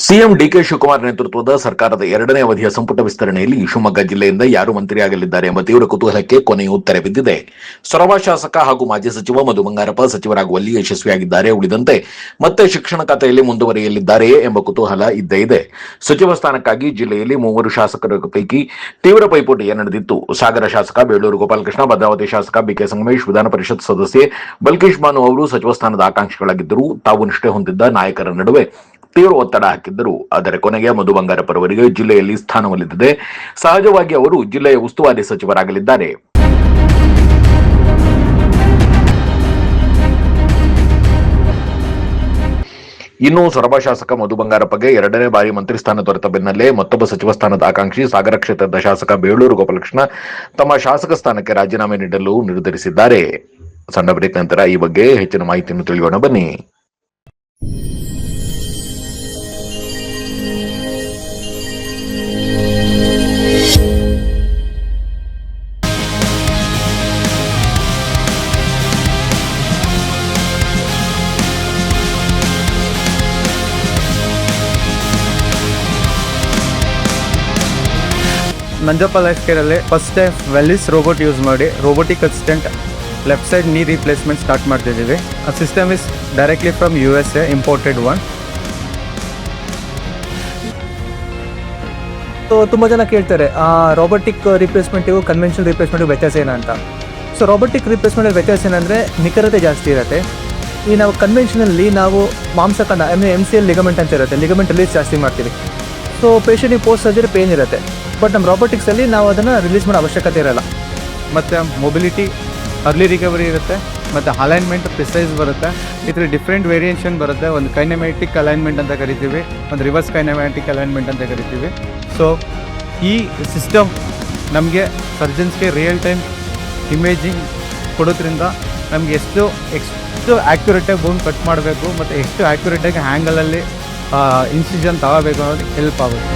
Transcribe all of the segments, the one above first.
CM DK Shivakumar ನೇತೃತ್ವದ ಸರ್ಕಾರದ ಎರಡನೇ ಅವಧಿಯ ಸಂಪುಟ ವಿಸ್ತರಣೆಯಲ್ಲಿ ಶಿವಮೊಗ್ಗ ಜಿಲ್ಲೆಯಿಂದ ಯಾರು ಮಂತ್ರಿಯಾಗಲಿದ್ದಾರೆ ಎಂಬ ತೀವ್ರ ಕುತೂಹಲಕ್ಕೆ ಕೊನೆಯ ಉತ್ತರ ಬಿದ್ದಿದೆ. ಸೊರಬ ಶಾಸಕ ಹಾಗೂ ಮಾಜಿ ಸಚಿವ ಮಧು ಬಂಗಾರಪ್ಪ ಸಚಿವರಾಗುವಲ್ಲಿ ಯಶಸ್ವಿಯಾಗಿದ್ದಾರೆ. ಉಳಿದಂತೆ ಮತ್ತೆ ಶಿಕ್ಷಣ ಖಾತೆಯಲ್ಲಿ ಮುಂದುವರಿಯಲಿದ್ದಾರೆಯೇ ಎಂಬ ಕುತೂಹಲ ಇದ್ದೇ ಇದೆ. ಸಚಿವ ಸ್ಥಾನಕ್ಕಾಗಿ ಜಿಲ್ಲೆಯಲ್ಲಿ ಮೂವರು ಶಾಸಕರ ಪೈಕಿ ತೀವ್ರ ಪೈಪೋಟಿ ನಡೆದಿತ್ತು. ಸಾಗರ ಶಾಸಕ ಬೇಳೂರು ಗೋಪಾಲಕೃಷ್ಣ, ಭದ್ರಾವತಿ ಶಾಸಕ ಬಿಕೆ ಸಂಗಮೇಶ್, ವಿಧಾನ ಪರಿಷತ್ ಸದಸ್ಯೆ ಬಲ್ಕೀಶ್ ಬಾನು ಅವರು ಸಚಿವ ಸ್ಥಾನದ ಆಕಾಂಕ್ಷಿಗಳಾಗಿದ್ದರು. ತಾವು ನಿಷ್ಠೆ ಹೊಂದಿದ್ದ ನಾಯಕರ ನಡುವೆ ತೀವ್ರ ಒತ್ತಡ ಹಾಕಿದ್ದರು. ಆದರೆ ಕೊನೆಗೆ ಮಧು ಬಂಗಾರಪ್ಪರವರಿಗೆ ಜಿಲ್ಲೆಯಲ್ಲಿ ಸ್ಥಾನ ಒಲಿದಿದೆ. ಸಹಜವಾಗಿ ಅವರು ಜಿಲ್ಲೆಯ ಉಸ್ತುವಾರಿ ಸಚಿವರಾಗಲಿದ್ದಾರೆ. ಇನ್ನು ಸೊರಬ ಶಾಸಕ ಮಧು ಬಂಗಾರಪ್ಪಗೆ ಎರಡನೇ ಬಾರಿ ಮಂತ್ರಿ ಸ್ಥಾನ ದೊರೆತ ಬೆನ್ನಲ್ಲೇ ಮತ್ತೊಬ್ಬ ಸಚಿವ ಸ್ಥಾನದ ಆಕಾಂಕ್ಷಿ ಸಾಗರ ಕ್ಷೇತ್ರದ ಶಾಸಕ ಬೇಳೂರು ಗೋಪಾಲಕೃಷ್ಣ ತಮ್ಮ ಶಾಸಕ ಸ್ಥಾನಕ್ಕೆ ರಾಜೀನಾಮೆ ನೀಡಲು ನಿರ್ಧರಿಸಿದ್ದಾರೆ. ಸಣ್ಣ ಬ್ರೇಕ್ ನಂತರ ಈ ಬಗ್ಗೆ ಹೆಚ್ಚಿನ ಮಾಹಿತಿಯನ್ನು ತಿಳಿಯೋಣ ಬನ್ನಿ. ನಂಜಪ್ಪ ಲೈಫ್ ಕೇರಲ್ಲಿ first time Velys robot use ಮಾಡಿ robotic assistant left side knee replacement start ಮಾಡ್ತಿದ್ದೀವಿ. ಆ system is directly from USA imported one. So ತುಂಬ ಜನ ಕೇಳ್ತಾರೆ ರೋಬೋಟಿಕ್ ರಿಪ್ಲೇಸ್ಮೆಂಟಿಗೂ ಕನ್ವೆನ್ಷನಲ್ ರಿಪ್ಲೇಸ್ಮೆಂಟಿಗೂ ವ್ಯತ್ಯಾಸ ಏನಂತ. ಸೊ ರೋಬೋಟಿಕ್ ರಿಪ್ಲೇಸ್ಮೆಂಟ್ ವ್ಯತ್ಯಾಸ ಏನಂದರೆ ನಿಖರತೆ ಜಾಸ್ತಿ ಇರುತ್ತೆ. ಈ ನಾವು ಕನ್ವೆನ್ಷನಲ್ಲಿ ನಾವು ಮಾಂಸಖಂಡ MCL ಲಿಗಮೆಂಟ್ ಅಂತ ಇರುತ್ತೆ, ಲಿಗಮೆಂಟ್ ರಿಲೀಸ್ ಜಾಸ್ತಿ ಮಾಡ್ತೀವಿ. ಸೊ ಪೇಷಂಟಿಗೆ ಪೋಸ್ಟ್ ಸರ್ಜರಿ ಪೇನ್ ಇರುತ್ತೆ. ಬಟ್ ನಮ್ಮ ರೋಬೋಟಿಕ್ಸಲ್ಲಿ ನಾವು ಅದನ್ನು ರಿಲೀಸ್ ಮಾಡೋ ಅವಶ್ಯಕತೆ ಇರೋಲ್ಲ. ಮತ್ತು ಮೊಬಿಲಿಟಿ ಅರ್ಲಿ ರಿಕವರಿ ಇರುತ್ತೆ, ಮತ್ತು ಅಲೈನ್ಮೆಂಟ್ ಪ್ರಿಸೈಸ್ ಬರುತ್ತೆ. ಇದರಲ್ಲಿ ಡಿಫ್ರೆಂಟ್ ವೇರಿಯೇಷನ್ ಬರುತ್ತೆ. ಒಂದು ಕೈನೆಮ್ಯಾಟಿಕ್ ಅಲೈನ್ಮೆಂಟ್ ಅಂತ ಕರಿತೀವಿ, ಒಂದು ರಿವರ್ಸ್ ಕೈನೆಮ್ಯಾಟಿಕ್ ಅಲೈನ್ಮೆಂಟ್ ಅಂತ ಕರಿತೀವಿ. ಸೊ ಈ ಸಿಸ್ಟಮ್ ನಮಗೆ ಸರ್ಜನ್ಸ್ಗೆ ರಿಯಲ್ ಟೈಮ್ ಇಮೇಜಿಂಗ್ ಕೊಡೋದ್ರಿಂದ ನಮಗೆ ಎಷ್ಟು ಆ್ಯಕ್ಯುರೇಟಾಗಿ ಬೋನ್ ಕಟ್ ಮಾಡಬೇಕು ಮತ್ತು ಎಷ್ಟು ಆ್ಯಕ್ಯುರೇಟಾಗಿ ಹ್ಯಾಂಗಲಲ್ಲಿ ಇನ್ಸಿಷನ್ ತಗೋಬೇಕು ಅನ್ನೋದು ಹೆಲ್ಪ್ ಆಗುತ್ತೆ.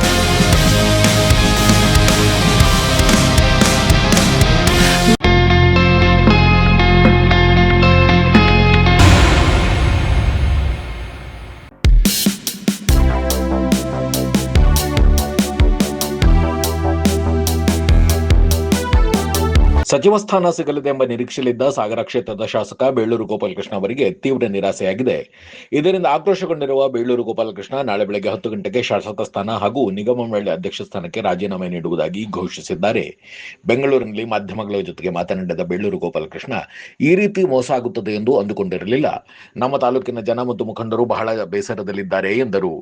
ಸಚಿವ ಸ್ಥಾನ ಸಿಗಲಿದೆ ಎಂಬ ನಿರೀಕ್ಷೆಯಲ್ಲಿದ್ದ ಸಾಗರ ಕ್ಷೇತ್ರದ ಶಾಸಕ ಬೇಳೂರು ಗೋಪಾಲಕೃಷ್ಣ ಅವರಿಗೆ ತೀವ್ರ ನಿರಾಸೆಯಾಗಿದೆ. ಇದರಿಂದ ಆಕ್ರೋಶಗೊಂಡಿರುವ ಬೇಳೂರು ಗೋಪಾಲಕೃಷ್ಣ ನಾಳೆ ಬೆಳಗ್ಗೆ 10 ಗಂಟೆಗೆ ಶಾಸಕ ಸ್ಥಾನ ಹಾಗೂ ನಿಗಮ ಮಂಡಳಿ ಅಧ್ಯಕ್ಷ ಸ್ಥಾನಕ್ಕೆ ರಾಜೀನಾಮೆ ನೀಡುವುದಾಗಿ ಘೋಷಿಸಿದ್ದಾರೆ. ಬೆಂಗಳೂರಿನಲ್ಲಿ ಮಾಧ್ಯಮಗಳ ಜೊತೆಗೆ ಮಾತನಾಡಿದ ಬೇಳೂರು ಗೋಪಾಲಕೃಷ್ಣ ಈ ರೀತಿ ಮೋಸ ಆಗುತ್ತದೆ ಎಂದು ಅಂದುಕೊಂಡಿರಲಿಲ್ಲ. ನಮ್ಮ ತಾಲೂಕಿನ ಜನ ಮತ್ತು ಮುಖಂಡರು ಬಹಳ ಬೇಸರದಲ್ಲಿದ್ದಾರೆ ಎಂದರು.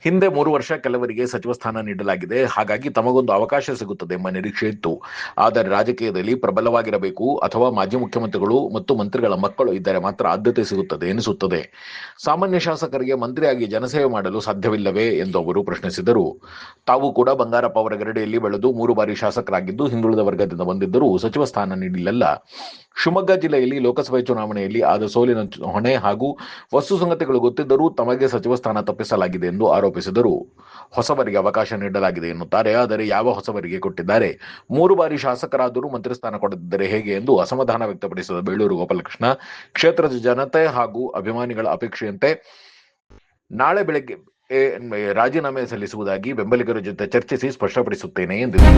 ಹಿಂದೆ 3 ವರ್ಷ ಕೆಲವರಿಗೆ ಸಚಿವ ಸ್ಥಾನ ನೀಡಲಾಗಿದೆ, ಹಾಗಾಗಿ ತಮಗೊಂದು ಅವಕಾಶ ಸಿಗುತ್ತದೆ ಎಂಬ ನಿರೀಕ್ಷೆ ಇತ್ತು. ಆದರೆ ರಾಜಕೀಯದಲ್ಲಿ ಪ್ರಬಲವಾಗಿರಬೇಕು ಅಥವಾ ಮಾಜಿ ಮುಖ್ಯಮಂತ್ರಿಗಳು ಮತ್ತು ಮಂತ್ರಿಗಳ ಮಕ್ಕಳು ಇದ್ದರೆ ಮಾತ್ರ ಆದ್ಯತೆ ಸಿಗುತ್ತದೆ ಎನಿಸುತ್ತದೆ. ಸಾಮಾನ್ಯ ಶಾಸಕರಿಗೆ ಮಂತ್ರಿಯಾಗಿ ಜನಸೇವೆ ಮಾಡಲು ಸಾಧ್ಯವಿಲ್ಲವೇ ಎಂದು ಅವರು ಪ್ರಶ್ನಿಸಿದರು. ತಾವು ಕೂಡ ಬಂಗಾರಪ್ಪ ಅವರ ಗರಡಿಯಲ್ಲಿ ಬೆಳೆದು 3 ಬಾರಿ ಶಾಸಕರಾಗಿದ್ದು ಹಿಂದುಳಿದ ವರ್ಗದಿಂದ ಬಂದಿದ್ದರೂ ಸಚಿವ ಸ್ಥಾನ ನೀಡಿಲ್ಲ. ಶಿವಮೊಗ್ಗ ಜಿಲ್ಲೆಯಲ್ಲಿ ಲೋಕಸಭೆ ಚುನಾವಣೆಯಲ್ಲಿ ಆದ ಸೋಲಿನ ಹೊಣೆ ಹಾಗೂ ವಸ್ತು ಸಂಗತಿಗಳು ಗೊತ್ತಿದ್ದರೂ ತಮಗೆ ಸಚಿವ ಸ್ಥಾನ ತಪ್ಪಿಸಲಾಗಿದೆ ಎಂದು ಆರೋಪಿಸಿದರು. ಹೊಸಬರಿಗೆ ಅವಕಾಶ ನೀಡಲಾಗಿದೆ ಎನ್ನುತ್ತಾರೆ, ಆದರೆ ಯಾವ ಹೊಸಬರಿಗೆ ಕೊಟ್ಟಿದ್ದಾರೆ? 3 ಬಾರಿ ಶಾಸಕರಾದರೂ ಮಂತ್ರಿ ಸ್ಥಾನ ಕೊಡದಿದ್ದರೆ ಹೇಗೆ ಎಂದು ಅಸಮಾಧಾನ ವ್ಯಕ್ತಪಡಿಸಿದ ಬೇಳೂರು ಗೋಪಾಲಕೃಷ್ಣ ಕ್ಷೇತ್ರದ ಜನತೆ ಹಾಗೂ ಅಭಿಮಾನಿಗಳ ಅಪೇಕ್ಷೆಯಂತೆ ನಾಳೆ ಬೆಳಗ್ಗೆ ರಾಜೀನಾಮೆ ಸಲ್ಲಿಸುವುದಾಗಿ ಬೆಂಬಲಿಗರ ಜೊತೆ ಚರ್ಚಿಸಿ ಸ್ಪಷ್ಟಪಡಿಸುತ್ತೇನೆ ಎಂದರು.